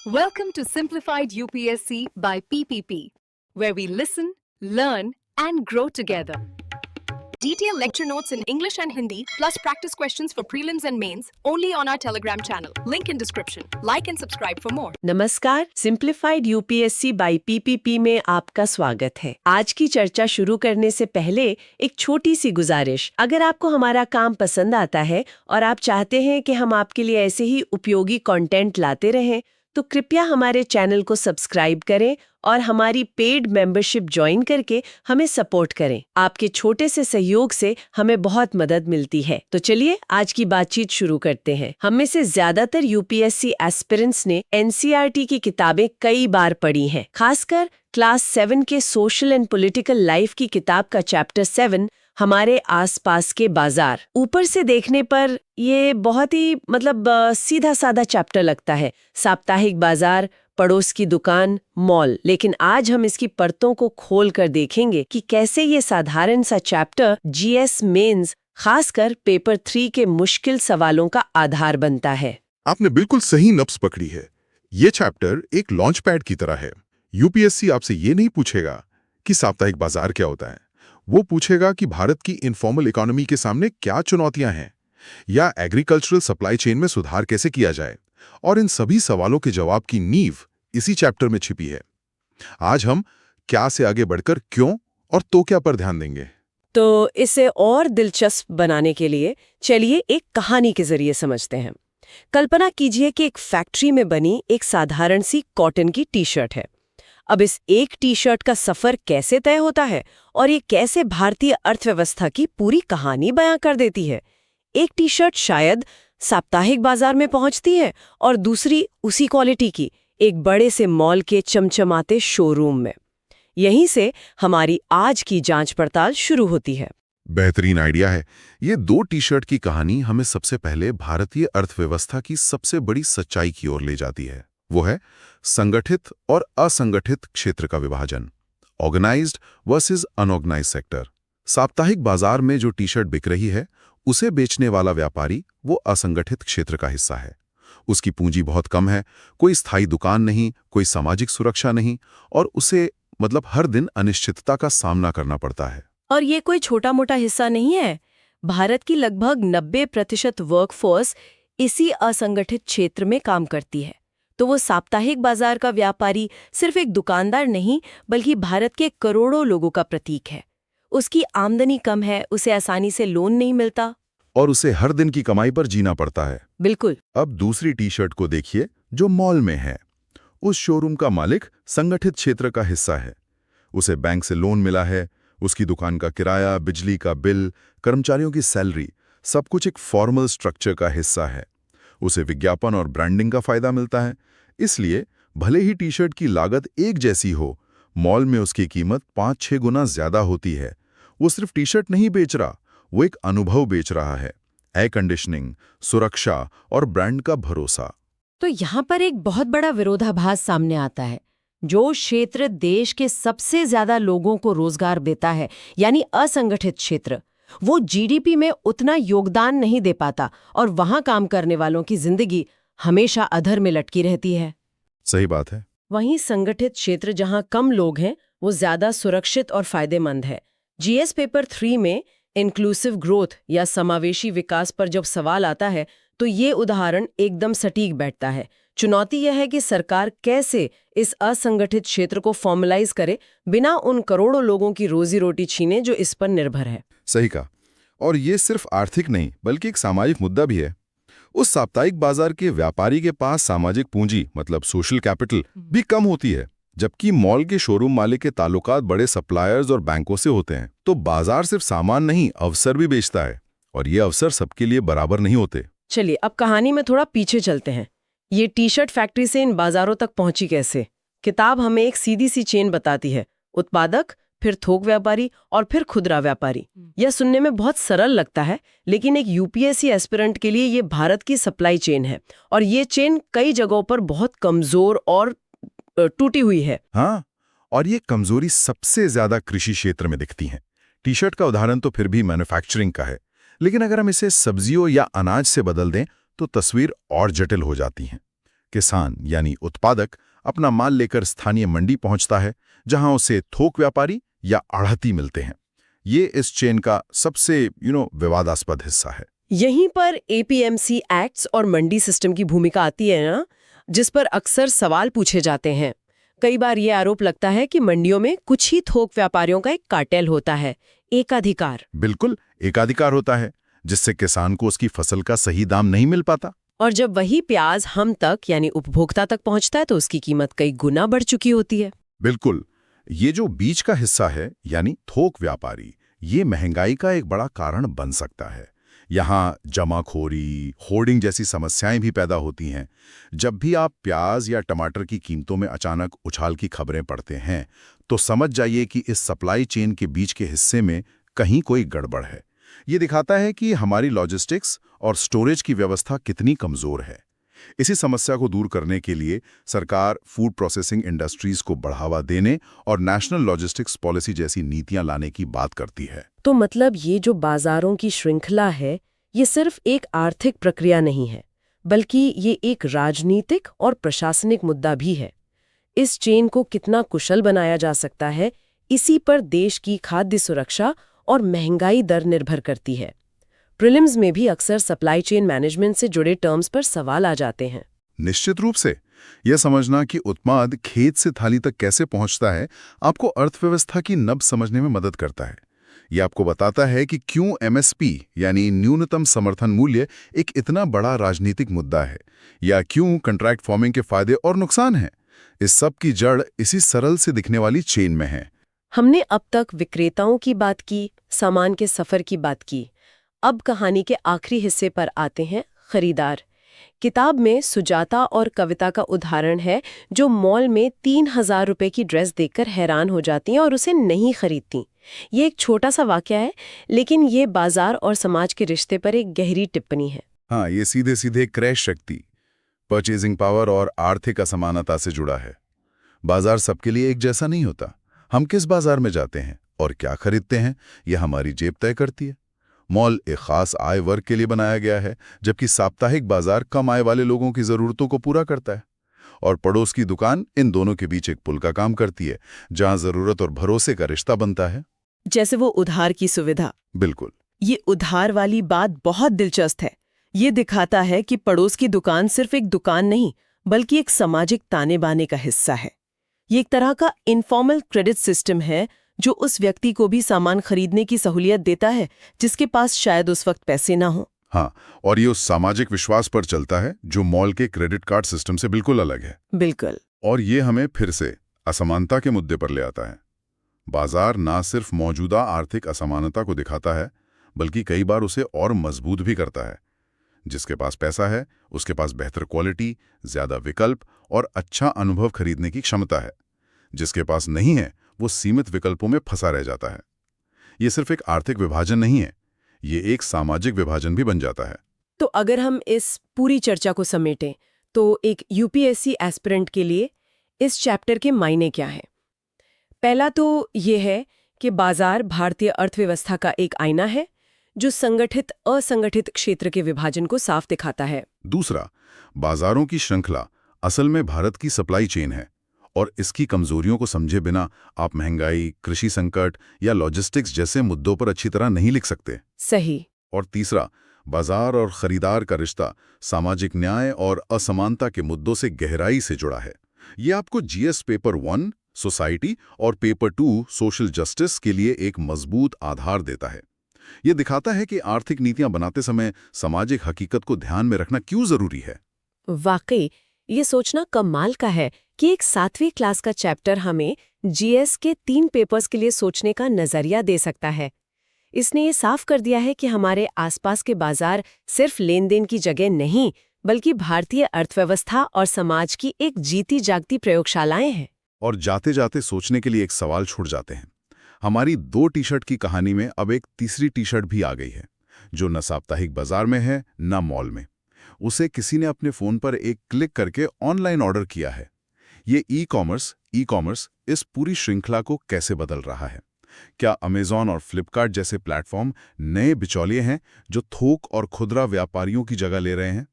Welcome to Simplified UPSC by PPP, where we listen, learn, and grow together. Detailed lecture notes in English and Hindi, plus practice questions for prelims and mains, only on our Telegram channel. Link in description. Like and subscribe for more. नमस्कार, simplified UPSC by PPP में आपका स्वागत है। आज की चर्चा शुरू करने से पहले एक छोटी सी गुजारिश। अगर आपको हमारा काम पसंद आता है और आप चाहते हैं कि हम आपके लिए ऐसे ही उपयोगी कंटेंट लाते रहें, तो कृपया हमारे चैनल को सब्सक्राइब करें और हमारी पेड मेंबरशिप ज्वाइन करके हमें सपोर्ट करें। आपके छोटे से सहयोग से हमें बहुत मदद मिलती है। तो चलिए आज की बातचीत शुरू करते हैं। हम में से ज्यादातर यूपीएससी एस्पिरेंट्स ने एनसीईआरटी की किताबें कई बार पढ़ी हैं। खासकर क्लास 7 के सोशल एंड पॉलिटिकल लाइफ की किताब का चैप्टर 7 हमारे आसपास के बाजार। ऊपर से देखने पर ये बहुत ही सीधा साधा चैप्टर लगता है, साप्ताहिक बाजार, पड़ोस की दुकान, मॉल। लेकिन आज हम इसकी परतों को खोल कर देखेंगे कि कैसे ये साधारण सा चैप्टर जीएस मेंस, खासकर पेपर 3 के मुश्किल सवालों का आधार बनता है। आपने बिल्कुल सही नब्ज पकड़ी है। ये चैप्टर एक लॉन्च पैड की तरह है। यूपीएससी आपसे ये नहीं पूछेगा कि साप्ताहिक बाजार क्या होता है, वो पूछेगा कि भारत की इनफॉर्मल इकोनॉमी के सामने क्या चुनौतियां हैं, या एग्रीकल्चरल सप्लाई चेन में सुधार कैसे किया जाए। और इन सभी सवालों के जवाब की नींव इसी चैप्टर में छिपी है। आज हम क्या से आगे बढ़कर क्यों और तो क्या पर ध्यान देंगे। तो इसे और दिलचस्प बनाने के लिए चलिए एक कहानी के जरिए समझते हैं। कल्पना कीजिए कि एक फैक्ट्री में बनी एक साधारण सी कॉटन की टी शर्ट है। अब इस एक टी शर्ट का सफर कैसे तय होता है और ये कैसे भारतीय अर्थव्यवस्था की पूरी कहानी बयां कर देती है। एक टी शर्ट शायद साप्ताहिक बाजार में पहुंचती है और दूसरी उसी क्वालिटी की एक बड़े से मॉल के चमचमाते शोरूम में। यहीं से हमारी आज की जांच पड़ताल शुरू होती है। बेहतरीन आइडिया है। ये दो टी शर्ट की कहानी हमें सबसे पहले भारतीय अर्थव्यवस्था की सबसे बड़ी सच्चाई की ओर ले जाती है। वो है संगठित और असंगठित क्षेत्र का विभाजन, ऑर्गेनाइज्ड वर्सेस अनऑर्गेनाइज्ड सेक्टर। साप्ताहिक बाजार में जो टी शर्ट बिक रही है, उसे बेचने वाला व्यापारी वो असंगठित क्षेत्र का हिस्सा है। उसकी पूंजी बहुत कम है, कोई स्थायी दुकान नहीं, कोई सामाजिक सुरक्षा नहीं, और उसे हर दिन अनिश्चितता का सामना करना पड़ता है। और ये कोई छोटा मोटा हिस्सा नहीं है। भारत की लगभग 90% वर्कफोर्स इसी असंगठित क्षेत्र में काम करती है। तो वो साप्ताहिक बाजार का व्यापारी सिर्फ एक दुकानदार नहीं, बल्कि भारत के करोड़ों लोगों का प्रतीक है। उसकी आमदनी कम है, उसे आसानी से लोन नहीं मिलता, और उसे हर दिन की कमाई पर जीना पड़ता है। बिल्कुल। अब दूसरी टी शर्ट को देखिए जो मॉल में है। उस शोरूम का मालिक संगठित क्षेत्र का हिस्सा है। उसे बैंक से लोन मिला है, उसकी दुकान का किराया, बिजली का बिल, कर्मचारियों की सैलरी, सब कुछ एक फॉर्मल स्ट्रक्चर का हिस्सा है। उसे विज्ञापन और ब्रांडिंग का फायदा मिलता है। इसलिए भले ही टी शर्ट की लागत एक जैसी हो, मॉल में उसकी कीमत 5-6 गुना ज्यादा होती है। वो सिर्फ टी शर्ट नहीं बेच रहा, वो एक अनुभव बेच रहा है। एयर कंडीशनिंग, सुरक्षा और ब्रांड का भरोसा। तो यहाँ पर एक बहुत बड़ा विरोधाभास सामने आता है। जो क्षेत्र देश के सबसे ज्यादा लोगों को रोजगार देता है, यानी असंगठित क्षेत्र, वो जीडीपी में उतना योगदान नहीं दे पाता और वहां काम करने वालों की जिंदगी हमेशा अधर में लटकी रहती है। सही बात है। वहीं संगठित क्षेत्र जहां कम लोग हैं, वो ज्यादा सुरक्षित और फायदेमंद है। जीएस पेपर 3 में इंक्लूसिव ग्रोथ या समावेशी विकास पर जब सवाल आता है, तो ये उदाहरण एकदम सटीक बैठता है। चुनौती यह है कि सरकार कैसे इस असंगठित क्षेत्र को फॉर्मलाइज करे, बिना उन करोड़ों लोगों की रोजी रोटी छीने जो इस पर निर्भर है। सही कहा। और ये सिर्फ आर्थिक नहीं, बल्कि एक सामाजिक मुद्दा भी है। उस साप्ताहिक बाजार के व्यापारी के पास सामाजिक पूंजी सोशल कैपिटल भी कम होती है, जबकि मॉल के शोरूम मालिक के ताल्लुकात बड़े सप्लायर्स और बैंकों से होते हैं। तो बाजार सिर्फ सामान नहीं, अवसर भी बेचता है, और ये अवसर सबके लिए बराबर नहीं होते। चलिए अब कहानी में थोड़ा पीछे चलते हैं। ये टी शर्ट फैक्ट्री से इन बाजारों तक पहुंची कैसे? किताब हमें एक सीधी सी चेन बताती है। उत्पादक, फिर थोक व्यापारी और फिर खुदरा व्यापारी। यह सुनने में बहुत सरल लगता है, लेकिन एक यूपीएससी एस्पिरेंट के लिए ये भारत की सप्लाई चेन है, और ये चेन कई जगहों पर बहुत कमजोर और टूटी हुई है। हाँ, और ये कमजोरी सबसे ज्यादा कृषि क्षेत्र में दिखती है। टी शर्ट का उदाहरण तो फिर भी मैन्युफैक्चरिंग का है, लेकिन अगर हम इसे सब्जियों या अनाज से बदल दें तो तस्वीर और जटिल हो जाती है। किसान यानी उत्पादक अपना माल लेकर स्थानीय मंडी पहुंचता है, जहां उसे थोक व्यापारी या आढ़ती मिलते हैं। ये इस चेन का सबसे विवादास्पद हिस्सा है। यहीं पर एपीएमसी एक्ट्स और मंडी सिस्टम की भूमिका आती है ना, जिस पर अक्सर सवाल पूछे जाते हैं। कई बार ये आरोप लगता है कि मंडियों में कुछ ही थोक व्यापारियों का एक कार्टेल होता है, एकाधिकार। बिल्कुल, एकाधिकार होता है, जिससे किसान को उसकी फसल का सही दाम नहीं मिल पाता। और जब वही प्याज हम तक यानी उपभोक्ता तक पहुंचता है तो उसकी कीमत कई गुना बढ़ चुकी होती है। बिल्कुल, ये जो बीच का हिस्सा है यानी थोक व्यापारी, ये महंगाई का एक बड़ा कारण बन सकता है। यहाँ जमाखोरी, होर्डिंग जैसी समस्याएं भी पैदा होती हैं। जब भी आप प्याज या टमाटर की कीमतों में अचानक उछाल की खबरें पढ़ते हैं, तो समझ जाइए कि इस सप्लाई चेन के बीच के हिस्से में कहीं कोई गड़बड़ है। ये दिखाता है कि हमारी लॉजिस्टिक्स और स्टोरेज की व्यवस्था कितनी कमजोर है। इसी समस्या को दूर करने के लिए सरकार फूड प्रोसेसिंग इंडस्ट्रीज को बढ़ावा देने और नेशनल लॉजिस्टिक्स पॉलिसी जैसी नीतियां लाने की बात करती है। तो मतलब ये जो बाजारों की श्रृंखला है, ये सिर्फ एक आर्थिक प्रक्रिया नहीं है, बल्कि ये एक राजनीतिक और प्रशासनिक मुद्दा भी है। इस चेन को कितना कुशल बनाया जा सकता है, इसी पर देश की खाद्य सुरक्षा और महंगाई दर निर्भर करती है। प्रीलिम्स में भी अक्सर सप्लाई चेन मैनेजमेंट से जुड़े टर्म्स पर सवाल आ जाते हैं। निश्चित रूप से यह समझना कि उत्पाद खेत से थाली तक कैसे पहुंचता है, आपको अर्थव्यवस्था की नब्ज समझने में मदद करता है। यह आपको बताता है कि क्यों एमएसपी यानी न्यूनतम समर्थन मूल्य एक इतना बड़ा राजनीतिक मुद्दा है, या क्यों कॉन्ट्रैक्ट फार्मिंग के फायदे और नुकसान हैं। इस सब की जड़ इसी सरल से दिखने वाली चेन में है। हमने अब तक विक्रेताओं की बात की, सामान के सफर की बात की। अब कहानी के आखिरी हिस्से पर आते हैं, खरीदार। किताब में सुजाता और कविता का उदाहरण है, जो मॉल में 3000 रुपए की ड्रेस देखकर हैरान हो जाती हैं और उसे नहीं खरीदती। ये एक छोटा सा वाकया है, लेकिन ये बाजार और समाज के रिश्ते पर एक गहरी टिप्पणी है। हाँ, ये सीधे सीधे क्रय शक्ति, परचेजिंग पावर और आर्थिक असमानता से जुड़ा है। बाजार सबके लिए एक जैसा नहीं होता। हम किस बाजार में जाते हैं और क्या खरीदते हैं, यह हमारी जेब तय करती है। मॉल एक खास आय वर्ग के लिए बनाया गया है, जबकि साप्ताहिक बाजार कम आय वाले लोगों की जरूरतों को पूरा करता है। और पड़ोस की दुकान इन दोनों के बीच एक पुल का काम करती है, जहां जरूरत और भरोसे का रिश्ता बनता है। जैसे वो उधार की सुविधा। बिल्कुल, ये उधार वाली बात बहुत दिलचस्प है। ये दिखाता है कि पड़ोस की दुकान सिर्फ एक दुकान नहीं, बल्कि एक सामाजिक ताने बाने का हिस्सा है। ये एक तरह का इनफॉर्मल क्रेडिट सिस्टम है, जो उस व्यक्ति को भी सामान खरीदने की सहूलियत देता है जिसके पास शायद उस वक्त पैसे ना हो। हाँ, और ये उस सामाजिक विश्वास पर चलता है जो मॉल के क्रेडिट कार्ड सिस्टम से बिल्कुल अलग है। बिल्कुल। और ये हमें फिर से असमानता के मुद्दे पर ले आता है। बाजार ना सिर्फ मौजूदा आर्थिक असमानता को दिखाता है, बल्कि कई बार उसे और मजबूत भी करता है। जिसके पास पैसा है, उसके पास बेहतर क्वालिटी, ज्यादा विकल्प और अच्छा अनुभव खरीदने की क्षमता है। जिसके पास नहीं है, वो सीमित विकल्पों में फंसा रह जाता है। ये सिर्फ एक आर्थिक विभाजन नहीं है, ये एक सामाजिक विभाजन भी बन जाता है। तो अगर हम इस पूरी चर्चा को समेटें, तो एक यूपीएससी एस्पिरेंट के लिए इस चैप्टर के मायने क्या हैं? पहला तो ये है कि बाजार भारतीय अर्थव्यवस्था का एक आईना है, जो संगठित असंगठित क्षेत्र के विभाजन को साफ दिखाता है। दूसरा, बाजारों की श्रृंखला असल में भारत की सप्लाई चेन है, और इसकी कमजोरियों को समझे बिना आप महंगाई, कृषि संकट या लॉजिस्टिक्स जैसे मुद्दों पर अच्छी तरह नहीं लिख सकते। सही। और तीसरा, बाजार और खरीदार का रिश्ता सामाजिक न्याय और असमानता के मुद्दों से गहराई से जुड़ा है। ये आपको जीएस पेपर 1 सोसाइटी और पेपर 2 सोशल जस्टिस के लिए एक मजबूत आधार देता है। ये दिखाता है कि आर्थिक नीतियां बनाते समय सामाजिक हकीकत को ध्यान में रखना क्यों जरूरी है। वाकई ये सोचना कमाल का है कि एक 7वीं क्लास का चैप्टर हमें जीएस के 3 पेपर्स के लिए सोचने का नजरिया दे सकता है। इसने ये साफ कर दिया है कि हमारे आसपास के बाजार सिर्फ लेन देन की जगह नहीं, बल्कि भारतीय अर्थव्यवस्था और समाज की एक जीती जागती प्रयोगशालाएं हैं। और जाते जाते सोचने के लिए एक सवाल छूट जाते हैं। हमारी 2 टी-शर्ट की कहानी में अब एक तीसरी टी-शर्ट भी आ गई है, जो न साप्ताहिक बाजार में है न मॉल में। उसे किसी ने अपने फोन पर एक क्लिक करके ऑनलाइन ऑर्डर किया है। ये ई-कॉमर्स इस पूरी श्रृंखला को कैसे बदल रहा है? क्या अमेज़न और फ्लिपकार्ट जैसे प्लेटफॉर्म नए बिचौलिए हैं जो थोक और खुदरा व्यापारियों की जगह ले रहे हैं?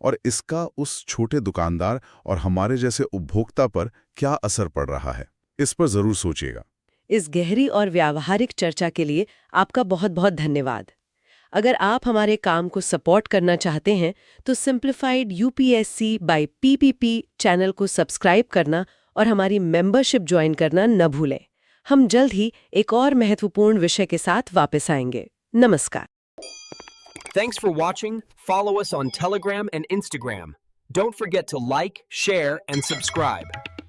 और इसका उस छोटे दुकानदार और हमारे जैसे उपभोक्ता पर क्या असर पड़ रहा है, इस पर जरूर सोचिएगा। इस गहरी और व्यावहारिक चर्चा के लिए आपका बहुत बहुत धन्यवाद। अगर आप हमारे काम को सपोर्ट करना चाहते हैं तो simplified UPSC by PPP channel को सब्सक्राइब करना और हमारी मेंबरशिप ज्वाइन करना न भूलें। हम जल्द ही एक और महत्वपूर्ण विषय के साथ वापस आएंगे। नमस्कार। Thanks for watching. Follow us on Telegram and Instagram. Don't forget to like, share, and subscribe.